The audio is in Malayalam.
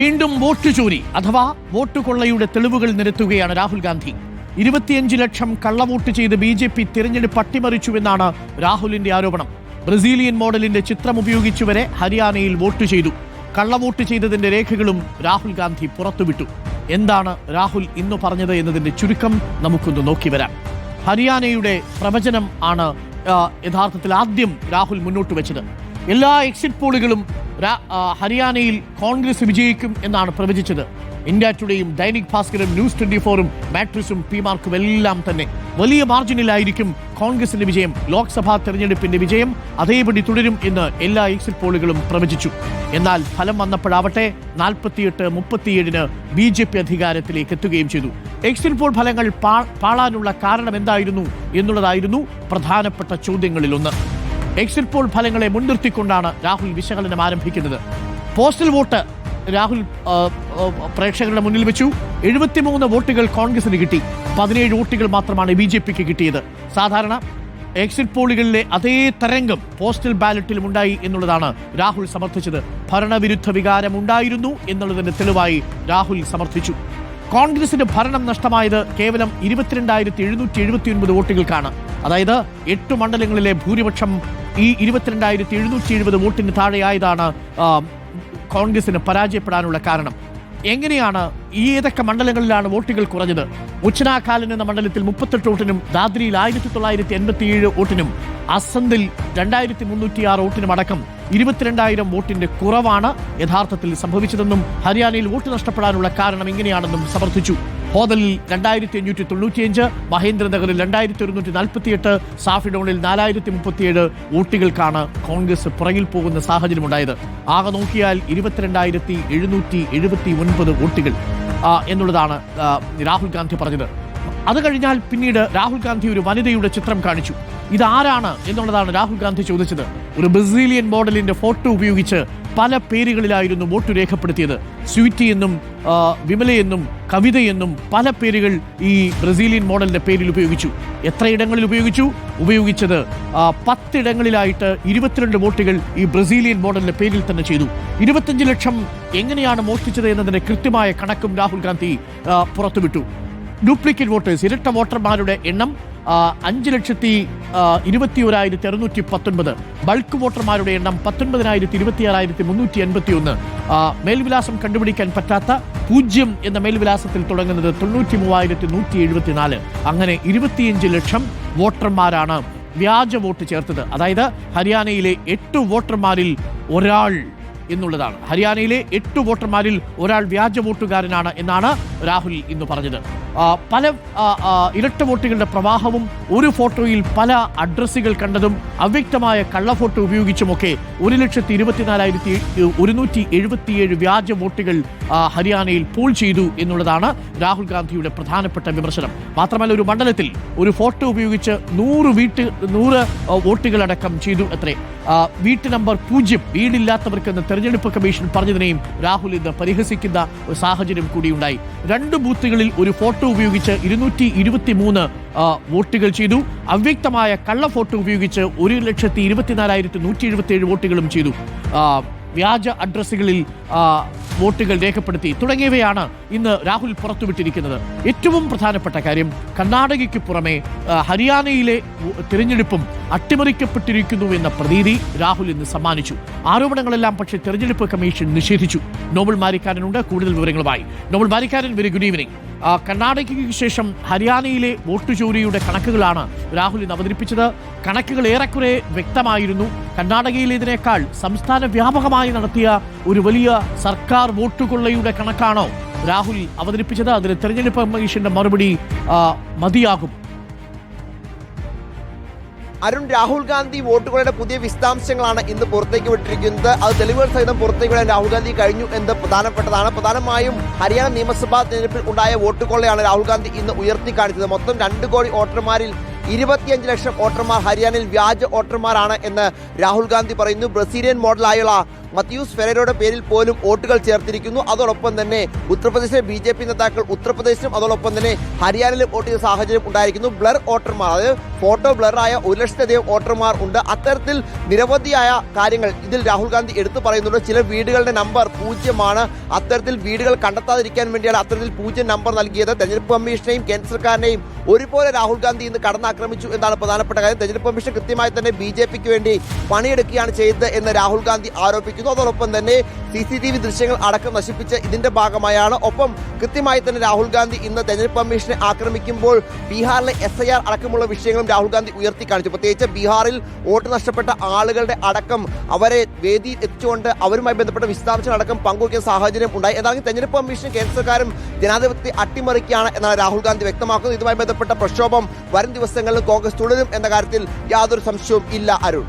വീണ്ടും വോട്ട് ചോരി അഥവാ വോട്ട് കൊള്ളയുടെ തെളിവുകൾ നിരത്തുകയാണ് രാഹുൽ ഗാന്ധി. 25 ലക്ഷം കള്ളവോട്ട് ചെയ്ത് BJP തിരഞ്ഞെടുപ്പ് അട്ടിമറിച്ചുവെന്നാണ് രാഹുലിന്റെ ആരോപണം. ബ്രസീലിയൻ മോഡലിന്റെ ചിത്രം ഉപയോഗിച്ചുവരെ ഹരിയാനയിൽ വോട്ട് ചെയ്തു. കള്ളവോട്ട് ചെയ്തതിന്റെ രേഖകളും രാഹുൽ ഗാന്ധി പുറത്തുവിട്ടു. എന്താണ് രാഹുൽ ഇന്നു പറഞ്ഞത് എന്നതിന്റെ ചുരുക്കം നമുക്കൊന്ന് നോക്കി വരാം. ഹരിയാനയുടെ പ്രവചനം ആണ് യഥാർത്ഥത്തിൽ ആദ്യം രാഹുൽ മുന്നോട്ട് വെച്ചത്. എല്ലാ എക്സിറ്റ് പോളുകളും ഹരിയാനയിൽ കോൺഗ്രസ് വിജയിക്കും എന്നാണ് പ്രവചിച്ചത്. ഇന്ത്യ ടുഡേയും ദൈനിക് ഭാസ്കരും ന്യൂസ് 24ഉം മാട്രിക്സും പിമാർക്കും എല്ലാം തന്നെ വലിയ മാർജിനിലായിരിക്കും കോൺഗ്രസിന്റെ വിജയം. ലോക്സഭാ തെരഞ്ഞെടുപ്പിന്റെ വിജയം അതേപടി തുടരും എന്ന് എല്ലാ എക്സിറ്റ് പോളുകളും പ്രവചിച്ചു. എന്നാൽ ഫലം വന്നപ്പോഴാവട്ടെ 48-37 BJP അധികാരത്തിലേക്ക് എത്തുകയും ചെയ്തു. എക്സിറ്റ് പോൾ ഫലങ്ങൾ പാളാനുള്ള കാരണം എന്തായിരുന്നു എന്നുള്ളതായിരുന്നു പ്രധാനപ്പെട്ട ചോദ്യങ്ങളിലൊന്ന്. എക്സിറ്റ് പോൾ ഫലങ്ങളെ മുൻനിർത്തിക്കൊണ്ടാണ് രാഹുൽ വിശകലനം ആരംഭിക്കുന്നത്. പോസ്റ്റൽ വോട്ട് രാഹുൽ പ്രേക്ഷകരുടെ മുന്നിൽ വെച്ചു. 73 വോട്ടുകൾ കോൺഗ്രസിന് കിട്ടി, 17 വോട്ടുകൾ മാത്രമാണ് BJPക്ക് കിട്ടിയത്. സാധാരണ എക്സിറ്റ് പോളുകളിലെ അതേ തരംഗം പോസ്റ്റൽ ബാലറ്റിലും ഉണ്ടായി എന്നുള്ളതാണ് രാഹുൽ സമർത്ഥിച്ചത്. ഭരണവിരുദ്ധ വികാരം ഉണ്ടായിരുന്നു എന്നുള്ളതിന്റെ തെളിവായി രാഹുൽ സമർത്ഥിച്ചു. കോൺഗ്രസിന് ഭരണം നഷ്ടമായത് കേവലം 22,779 വോട്ടുകൾക്കാണ്. അതായത് 8 മണ്ഡലങ്ങളിലെ ഭൂരിപക്ഷം ഈ 22,770 വോട്ടിന് താഴെയായതാണ് കോൺഗ്രസിന് പരാജയപ്പെടാനുള്ള കാരണം. എങ്ങനെയാണ് ഏതൊക്കെ മണ്ഡലങ്ങളിലാണ് വോട്ടുകൾ കുറഞ്ഞത്? ഉച്ചനാഖാലിൻ എന്ന മണ്ഡലത്തിൽ 38 വോട്ടിനും ദാദ്രിയിൽ 1987 വോട്ടിനും അസന്തിൽ 2306 വോട്ടിനും അടക്കം 22,000 വോട്ടിന്റെ കുറവാണ് യഥാർത്ഥത്തിൽ സംഭവിച്ചതെന്നും ഹരിയാനയിൽ വോട്ട് നഷ്ടപ്പെടാനുള്ള കാരണം ഇങ്ങനെയാണെന്നും സമർത്ഥിച്ചു. ഹോദലിൽ 2,595, മഹേന്ദ്രനഗറിൽ 2,148, സാഫിഡോണിൽ 4,037 വോട്ടുകൾക്കാണ് കോൺഗ്രസ് പുറകിൽ പോകുന്ന സാഹചര്യമുണ്ടായത്. ആകെ നോക്കിയാൽ 22,779 വോട്ടുകൾ എന്നുള്ളതാണ് രാഹുൽ ഗാന്ധി പറഞ്ഞത്. അത് കഴിഞ്ഞാൽ പിന്നീട് രാഹുൽ ഗാന്ധി ഒരു വനിതയുടെ ചിത്രം കാണിച്ചു. ഇതാരാണ് എന്നുള്ളതാണ് രാഹുൽ ഗാന്ധി ചോദിച്ചത്. ഒരു ബ്രസീലിയൻ മോഡലിന്റെ ഫോട്ടോ ഉപയോഗിച്ച് പല പേരുകളിലായിരുന്നു വോട്ട് രേഖപ്പെടുത്തിയത്. സ്വീറ്റി എന്നും വിമലയെന്നും കവിതയെന്നും പല പേരുകൾ ഈ ബ്രസീലിയൻ മോഡലിന്റെ പേരിൽ ഉപയോഗിച്ചു. എത്ര ഇടങ്ങളിൽ ഉപയോഗിച്ചത് 10 ഇടങ്ങളിലായിട്ട് 22 വോട്ടുകൾ ഈ ബ്രസീലിയൻ മോഡലിന്റെ പേരിൽ തന്നെ ചെയ്തു. 25 ലക്ഷം എങ്ങനെയാണ് മോഷ്ടിച്ചത് എന്നതിന്റെ കൃത്യമായ കണക്കും രാഹുൽ ഗാന്ധി പുറത്തുവിട്ടു. ഡ്യൂപ്ലിക്കേറ്റ് വോട്ടേഴ്സ്, ഇരട്ട വോട്ടർമാരുടെ എണ്ണം 5,21,619. ബൾക്ക് വോട്ടർമാരുടെ എണ്ണം 19,26,381. മേൽവിലാസം കണ്ടുപിടിക്കാൻ പറ്റാത്ത 0 എന്ന മേൽവിലാസത്തിൽ തുടങ്ങുന്നത് 93,174. അങ്ങനെ 25 ലക്ഷം വോട്ടർമാരാണ് വ്യാജ വോട്ട് ചേർത്തത്. അതായത് ഹരിയാനയിലെ 8 വോട്ടർമാരിൽ ഒരാൾ എന്നുള്ളതാണ്. ഹരിയാനയിലെ 8 വോട്ടർമാരിൽ ഒരാൾ വ്യാജ വോട്ടുകാരനാണ് എന്നാണ് രാഹുൽ ഇന്ന് പറഞ്ഞത്. പല ഇരട്ട വോട്ടുകളുടെ പ്രവാഹവും ഒരു ഫോട്ടോയിൽ പല അഡ്രസ്സുകൾ കണ്ടതും അവ്യക്തമായ കള്ള ഫോട്ടോ ഉപയോഗിച്ചുമൊക്കെ 1,24,177 വ്യാജ വോട്ടുകൾ ഹരിയാനയിൽ പോൾ ചെയ്തു എന്നുള്ളതാണ് രാഹുൽ ഗാന്ധിയുടെ പ്രധാനപ്പെട്ട വിമർശനം. മാത്രമല്ല ഒരു മണ്ഡലത്തിൽ ഒരു ഫോട്ടോ ഉപയോഗിച്ച് 100 വോട്ടുകളടക്കം ചെയ്തു അത്രേ. വീട്ട് നമ്പർ 0 വീടില്ലാത്തവർക്കെന്ന് തെരഞ്ഞെടുപ്പ് കമ്മീഷൻ പറഞ്ഞതിനെയും രാഹുൽ ഇന്ന് പരിഹസിക്കുന്ന സാഹചര്യം കൂടിയുണ്ടായി. 2 ബൂത്തുകളിൽ ഒരു ഫോട്ടോ ഉപയോഗിച്ച് 223 വോട്ടുകൾ ചെയ്തു. അവ്യക്തമായ കള്ള ഫോട്ടോ ഉപയോഗിച്ച് 1,24,177 വോട്ടുകളും ചെയ്തു. വ്യാജ അഡ്രസ്സുകളിൽ വോട്ടുകൾ രേഖപ്പെടുത്തി തുടങ്ങിയവയാണ് ഇന്ന് രാഹുൽ പുറത്തുവിട്ടിരിക്കുന്നത്. ഏറ്റവും പ്രധാനപ്പെട്ട കാര്യം, കർണാടകയ്ക്ക് പുറമെ ഹരിയാനയിലെ തിരഞ്ഞെടുപ്പും അട്ടിമറിക്കപ്പെട്ടിരിക്കുന്നു എന്ന പ്രതീതി രാഹുൽ ഇന്ന് സമ്മാനിച്ചു. ആരോപണങ്ങളെല്ലാം പക്ഷേ തെരഞ്ഞെടുപ്പ് കമ്മീഷൻ നിഷേധിച്ചു. നോബൽ മാരിക്കാരനുണ്ട് കൂടുതൽ വിവരങ്ങളുമായി. Nobel Marikkaran, very good evening. കർണാടകയ്ക്ക് ശേഷം ഹരിയാനയിലെ വോട്ട് ചോരിയുടെ കണക്കുകളാണ് രാഹുൽ ഇന്ന് അവതരിപ്പിച്ചത്. കണക്കുകൾ ഏറെക്കുറെ വ്യക്തമായിരുന്നു. കർണാടകയിലേതിനേക്കാൾ സംസ്ഥാന വ്യാപകമായി നടത്തിയ ഒരു വലിയ സർക്കാർ വോട്ടുകൊള്ളയുടെ കണക്കാണോ രാഹുൽ അവതരിപ്പിച്ചത്? അതിന് തെരഞ്ഞെടുപ്പ് കമ്മീഷന്റെ മറുപടി മതിയാകും. അരുൺ, രാഹുൽ ഗാന്ധി വോട്ടുകളുടെ പുതിയ വിശദാംശങ്ങളാണ് ഇന്ന് പുറത്തേക്ക് വിട്ടിരിക്കുന്നത്. അത് തെളിവുകൾ സഹിതം പുറത്തേക്ക് വിടാൻ രാഹുൽ ഗാന്ധി കഴിഞ്ഞു എന്ന് പ്രധാനപ്പെട്ടതാണ്. പ്രധാനമായും ഹരിയാന നിയമസഭാ തെരഞ്ഞെടുപ്പിൽ ഉണ്ടായ വോട്ടുകൊള്ളയാണ് രാഹുൽ ഗാന്ധി ഇന്ന് ഉയർത്തി കാണിച്ചത്. മൊത്തം 2 കോടി വോട്ടർമാരിൽ 25 ലക്ഷം വോട്ടർമാർ ഹരിയാനയിൽ വ്യാജ വോട്ടർമാരാണ് എന്ന് രാഹുൽ ഗാന്ധി പറയുന്നു. ബ്രസീലിയൻ മോഡലായുള്ള മത്യൂസ് ഫെരേരയുടെ പേരിൽ പോലും വോട്ടുകൾ ചേർത്തിരിക്കുന്നു. അതോടൊപ്പം തന്നെ ഉത്തർപ്രദേശിലെ BJP നേതാക്കൾ ഉത്തർപ്രദേശിലും അതോടൊപ്പം തന്നെ ഹരിയാനയിലും വോട്ട് ചെയ്ത സാഹചര്യം ഉണ്ടായിരിക്കുന്നു. ബ്ലർ വോട്ടർമാർ, അതായത് ഫോട്ടോ ബ്ലറായ 1,00,000 വോട്ടർമാർ ഉണ്ട്. അത്തരത്തിൽ നിരവധിയായ കാര്യങ്ങൾ ഇതിൽ രാഹുൽ ഗാന്ധി എടുത്തു പറയുന്നുണ്ട്. ചില വീടുകളുടെ നമ്പർ 0 അത്തരത്തിൽ വീടുകൾ കണ്ടെത്താതിരിക്കാൻ വേണ്ടിയാണ് അത്തരത്തിൽ 0 നമ്പർ നൽകിയത്. തെരഞ്ഞെടുപ്പ് കമ്മീഷനെയും കേന്ദ്ര സർക്കാരിനെയും ഒരുപോലെ രാഹുൽ ഗാന്ധി ഇന്ന് കടന്നാക്രമിച്ചു എന്നാണ് പ്രധാനപ്പെട്ട കാര്യം. തെരഞ്ഞെടുപ്പ് കമ്മീഷൻ കൃത്യമായി തന്നെ BJPക്ക് വേണ്ടി പണിയെടുക്കുകയാണ് ചെയ്തത് എന്ന് രാഹുൽ ഗാന്ധി ആരോപിക്കുന്നു. അതോടൊപ്പം തന്നെ CCTV ദൃശ്യങ്ങൾ അടക്കം നശിപ്പിച്ച് ഇതിന്റെ ഭാഗമായാണ്. ഒപ്പം കൃത്യമായി തന്നെ രാഹുൽ ഗാന്ധി ഇന്ന് തെരഞ്ഞെടുപ്പ് കമ്മീഷനെ ആക്രമിക്കുമ്പോൾ ബീഹാറിലെ SIR അടക്കമുള്ള വിഷയങ്ങളും രാഹുൽ ഗാന്ധി ഉയർത്തി കാണിച്ചു. പ്രത്യേകിച്ച് ബീഹാറിൽ വോട്ട് നഷ്ടപ്പെട്ട ആളുകളുടെ അടക്കം അവരെ വേദിയിൽ എത്തിച്ചുകൊണ്ട് അവരുമായി ബന്ധപ്പെട്ട വിശദാംശങ്ങൾ അടക്കം പങ്കുവയ്ക്കുന്ന സാഹചര്യം ഉണ്ടായി. എന്നാൽ തെരഞ്ഞെടുപ്പ് കമ്മീഷനും കേന്ദ്ര സർക്കാരും ജനാധിപത്യത്തെ അട്ടിമറിക്കുകയാണ് എന്നാണ് രാഹുൽ ഗാന്ധി വ്യക്തമാക്കുന്നത്. ഇതുമായി ബന്ധപ്പെട്ട പ്രക്ഷോഭം വരും ദിവസങ്ങളിൽ കോൺഗ്രസ് തുടരും എന്ന കാര്യത്തിൽ യാതൊരു സംശയവും ഇല്ല. അരുൺ.